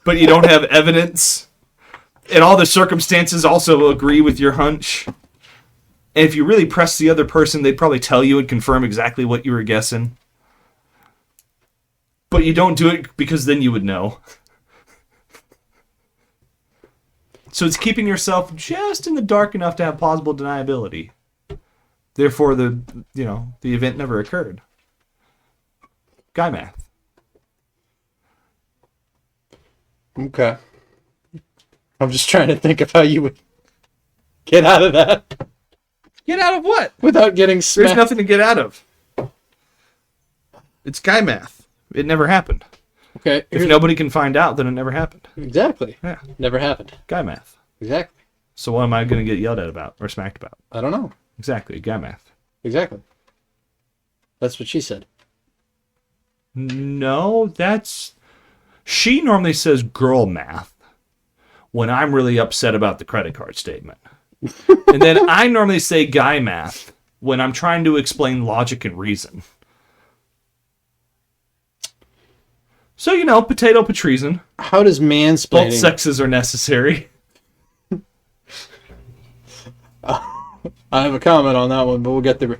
but you don't have evidence, and all the circumstances also agree with your hunch. And if you really press the other person, they'd probably tell you and confirm exactly what you were guessing. But you don't do it because then you would know. So it's keeping yourself just in the dark enough to have plausible deniability. Therefore, the event never occurred. Guy math. Okay. I'm just trying to think of how you would get out of that. Get out of what? Without getting smacked. There's nothing to get out of. It's guy math. It never happened. Okay. If nobody can find out, then it never happened. Exactly. Yeah. Never happened. Guy math. Exactly. So what am I going to get yelled at about or smacked about? I don't know. Exactly. Guy math. Exactly. That's what she said. No, that's... She normally says girl math when I'm really upset about the credit card statement. And then I normally say guy math when I'm trying to explain logic and reason. So, potato patreason. How does mansplaining... Both sexes are necessary. I have a comment on that one, but we'll get there.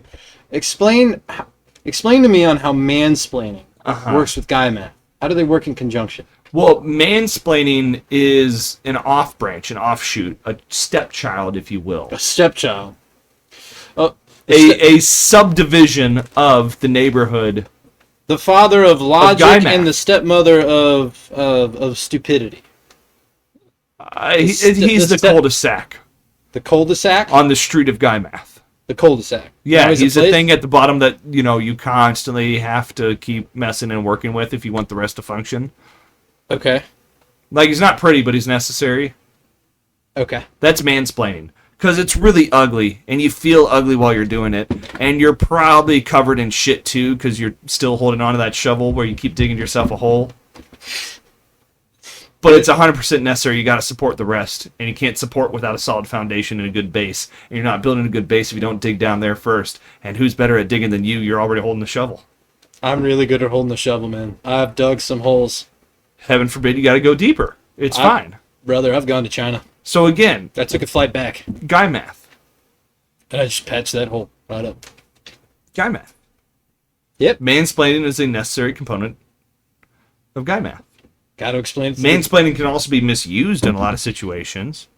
Explain to me on how mansplaining works with guy math. How do they work in conjunction? Well, mansplaining is an off-branch, an offshoot, a stepchild, if you will. A stepchild. A subdivision of the neighborhood. The father of logic guy math. and the stepmother of stupidity. He's the cul-de-sac. The cul-de-sac? On the street of guy math. The cul-de-sac. Yeah, he's a thing at the bottom that, you constantly have to keep messing and working with if you want the rest to function. Okay. Like, he's not pretty, but he's necessary. Okay. That's mansplaining. Because it's really ugly, and you feel ugly while you're doing it. And you're probably covered in shit, too, because you're still holding onto that shovel where you keep digging yourself a hole. But it's 100% necessary. You got to support the rest. And you can't support without a solid foundation and a good base. And you're not building a good base if you don't dig down there first. And who's better at digging than you? You're already holding the shovel. I'm really good at holding the shovel, man. I've dug some holes. Heaven forbid you got to go deeper. It's fine. Brother, I've gone to China. So again, I took a flight back. guy math. And I just patched that hole right up. Guy math. Yep. Mansplaining is a necessary component of guy math. Got to explain it to Mansplaining can also be misused in a lot of situations,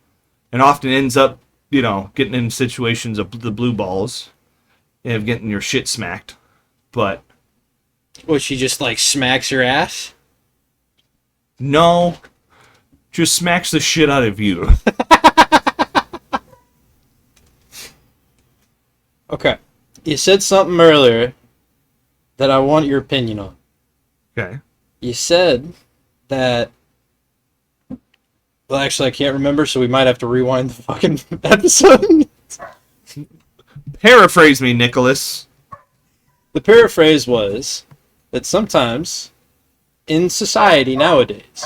and often ends up, getting in situations of the blue balls, and of getting your shit smacked. But What, she just smacks your ass? no, just smacks the shit out of you. Okay. You said something earlier that I want your opinion on. Okay. You said that... Well, actually, I can't remember, so we might have to rewind the fucking episode. Paraphrase me, Nicholas. The paraphrase was that sometimes in society nowadays,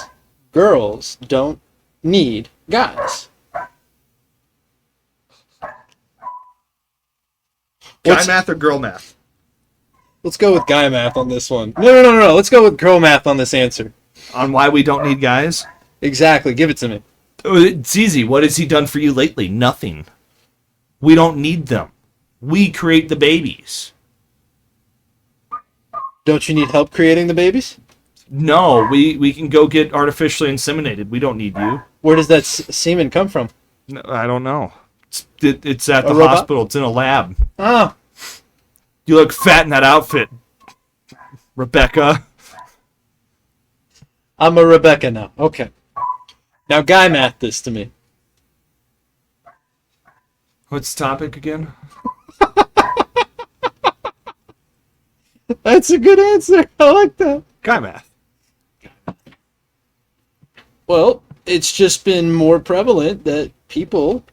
girls don't need guys. Guy math or girl math? Let's go with guy math on this one. No. Let's go with girl math on this answer. On why we don't need guys? Exactly. Give it to me. It's easy. What has he done for you lately? Nothing. We don't need them. We create the babies. Don't you need help creating the babies? No, we can go get artificially inseminated. We don't need you. Where does that semen come from? No, I don't know. It's at A the robot? hospital. It's in a lab. Oh, You look fat in that outfit, Rebecca. I'm a Rebecca now. Okay. Now, guy math this to me. What's the topic again? That's a good answer. I like that. Guy math. Well, it's just been more prevalent that people,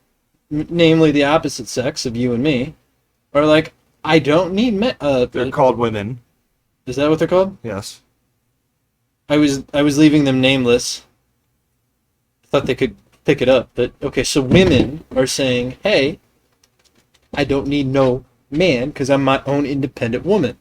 namely the opposite sex of you and me, are like, I don't need men. They're called women. Is that what they're called? Yes. I was leaving them nameless. Thought they could pick it up, but okay. So women are saying, "Hey, I don't need no man because I'm my own independent woman."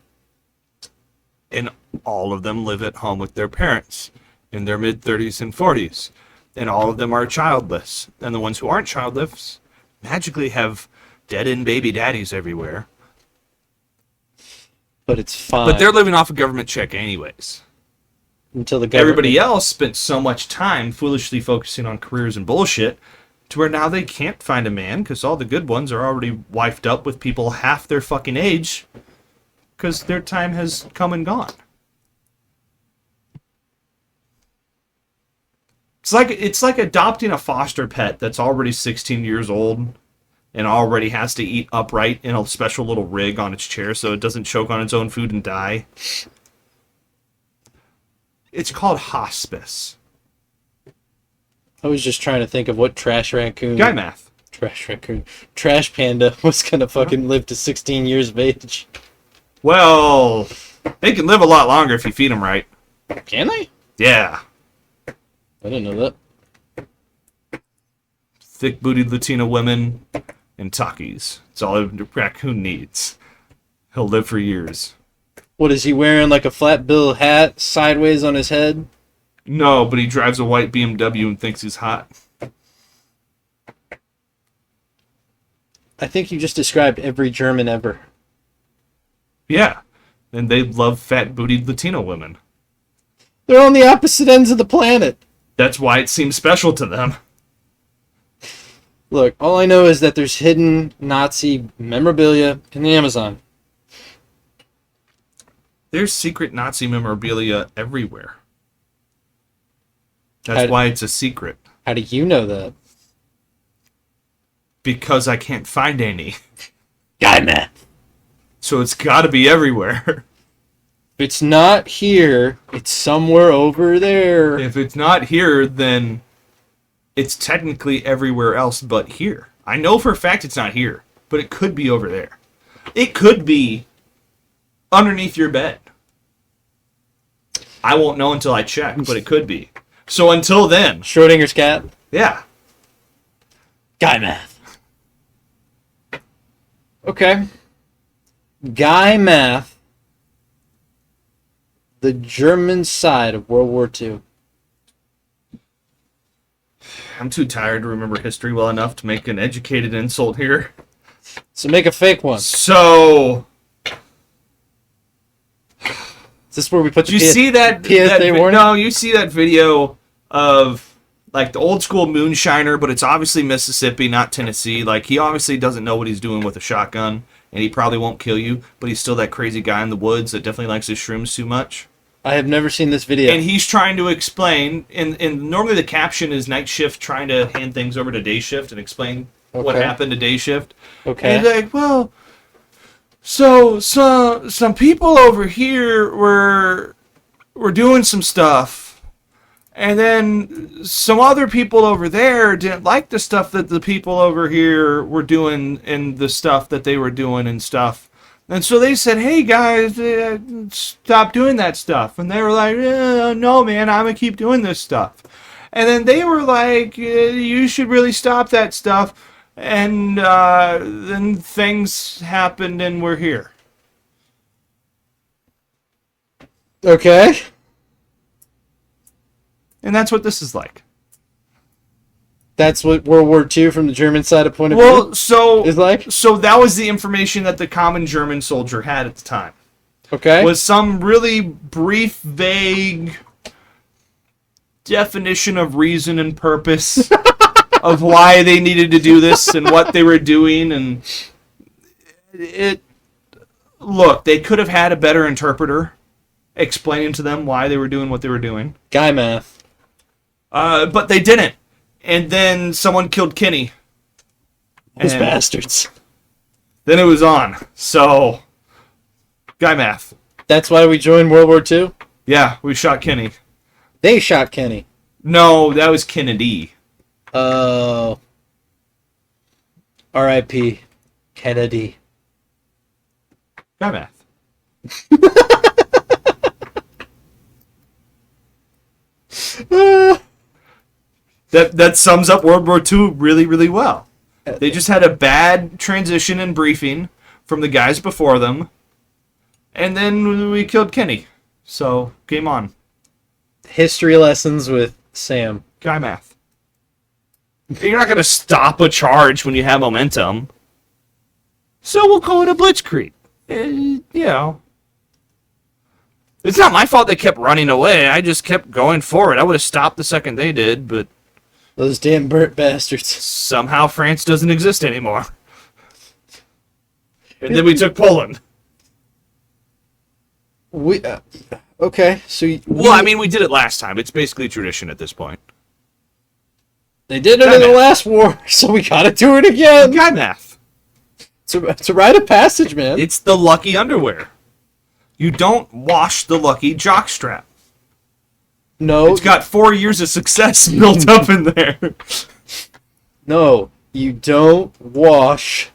And all of them live at home with their parents in their mid-30s and 40s. And all of them are childless. And the ones who aren't childless magically have dead-end baby daddies everywhere. But it's fine. But they're living off a government check anyways. until the government. Everybody else spent so much time foolishly focusing on careers and bullshit to where now they can't find a man because all the good ones are already wifed up with people half their fucking age because their time has come and gone. It's like adopting a foster pet that's already 16 years old and already has to eat upright in a special little rig on its chair so it doesn't choke on its own food and die. It's called hospice. I was just trying to think of what trash raccoon. Guy math. Trash raccoon. Trash panda was gonna fucking live to 16 years of age. Well, they can live a lot longer if you feed them right. Can they? Yeah. I didn't know that. Thick-bootied Latina women and Takis. It's all a raccoon needs. He'll live for years. What is he wearing? Like a flat bill hat sideways on his head? No, but he drives a white BMW and thinks he's hot. I think you just described every German ever. Yeah. And they love fat-bootied Latino women. They're on the opposite ends of the planet. That's why it seems special to them. Look, all I know is that there's hidden Nazi memorabilia in the Amazon. There's secret Nazi memorabilia everywhere. That's why it's a secret. How do you know that? Because I can't find any. Guy man. So it's got to be everywhere. If it's not here, it's somewhere over there. If it's not here, then it's technically everywhere else but here. I know for a fact it's not here, but it could be over there. It could be underneath your bed. I won't know until I check, but it could be. So until then, Schrodinger's cat. yeah. Guy math. Okay. Guy math. The German side of World War II. I'm too tired to remember history well enough to make an educated insult here. So make a fake one. So, Is this where we put the you see that PSA warning? No, you see that video of like the old school moonshiner, but it's obviously Mississippi, not Tennessee. Like he obviously doesn't know what he's doing with a shotgun, and he probably won't kill you, but he's still that crazy guy in the woods that definitely likes his shrooms too much. I have never seen this video. And he's trying to explain, and normally the caption is night shift trying to hand things over to day shift and explain what happened to day shift. Okay. And he's like, well, so some people over here were doing some stuff, and then some other people over there didn't like the stuff that the people over here were doing and the stuff that they were doing and stuff. And so they said, hey, guys, stop doing that stuff. And they were like, no, man, I'm going to keep doing this stuff. And then they were like, you should really stop that stuff. And then things happened and we're here. Okay. And that's what this is like. That's what World War II from the German side of point of Well, view so is like? so that was the information that the common German soldier had at the time. Okay. Was some really brief, vague definition of reason and purpose of why they needed to do this and what they were doing, and look, they could have had a better interpreter explaining to them why they were doing what they were doing. Guy math. But they didn't. And then someone killed Kenny. Those And bastards. then it was on. So, guy math. That's why we joined World War II? Yeah, we shot Kenny. They shot Kenny. No, that was Kennedy. Oh. R.I.P. Kennedy. Guy math. That sums up World War II really, really well. They just had a bad transition and briefing from the guys before them, and then we killed Kenny. So, game on. History lessons with Sam. Guy math. You're not going to stop a charge when you have momentum. So we'll call it a blitzkrieg. You know. It's not my fault they kept running away. I just kept going forward. I would have stopped the second they did, but Those damn burnt bastards. somehow France doesn't exist anymore. And then we took Poland. We okay, so Well, I mean, we did it last time. It's basically tradition at this point. they did it in the last war, so we gotta do it again. Guy math. It's a rite of passage, man. It's the lucky underwear. You don't wash the lucky jockstrap. No, It's got 4 years of success built up in there. no, you don't wash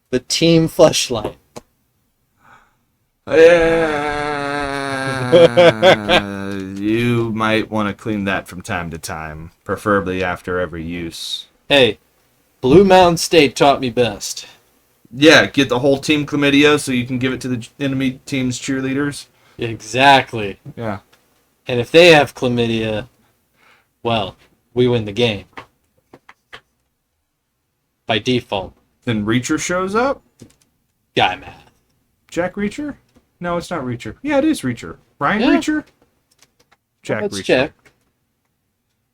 the team fleshlight. You might want to clean that from time to time, preferably after every use. Hey, Blue Mountain State taught me best. Yeah, get the whole team chlamydia so you can give it to the enemy team's cheerleaders. Exactly. Yeah. And if they have chlamydia, well, we win the game. By default. Then Reacher shows up? Guy math. Jack Reacher? No, it's not Reacher. Yeah, it is Reacher. Ryan Yeah. Reacher? Jack Let's Reacher. check.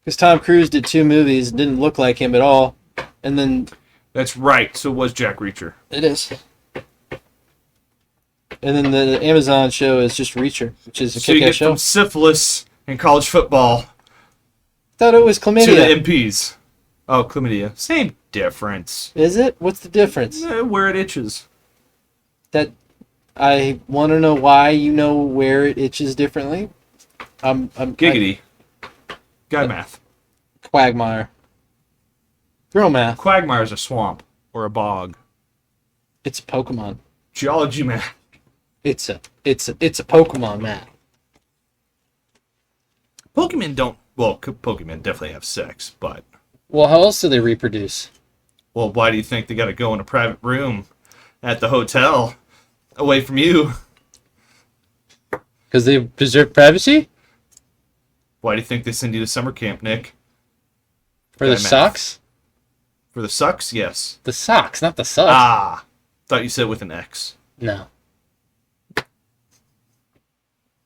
Because Tom Cruise did 2 movies, didn't look like him at all. And then That's right. So it was Jack Reacher. it is. And then the Amazon show is just Reacher, which is a So you kick-ass get show. from syphilis in college football Thought it was to the chlamydia. MPs. Oh, chlamydia. Same difference. Is it? What's the difference? Where it itches. That I want to know why you know where it itches differently. Giggity. Guy math. Quagmire. Girl math. Quagmire is a swamp or a bog. It's a Pokemon. Geology math. It's a Pokemon math. Pokemon don't. Well, Pokemon definitely have sex, but Well, how else do they reproduce? well, why do you think they got to go in a private room at the hotel, away from you? Because they preserve privacy? Why do you think they send you to summer camp, Nick? For the Guy math. socks? For the sucks? Yes. The socks, not the sucks. Ah, thought you said with an X. No.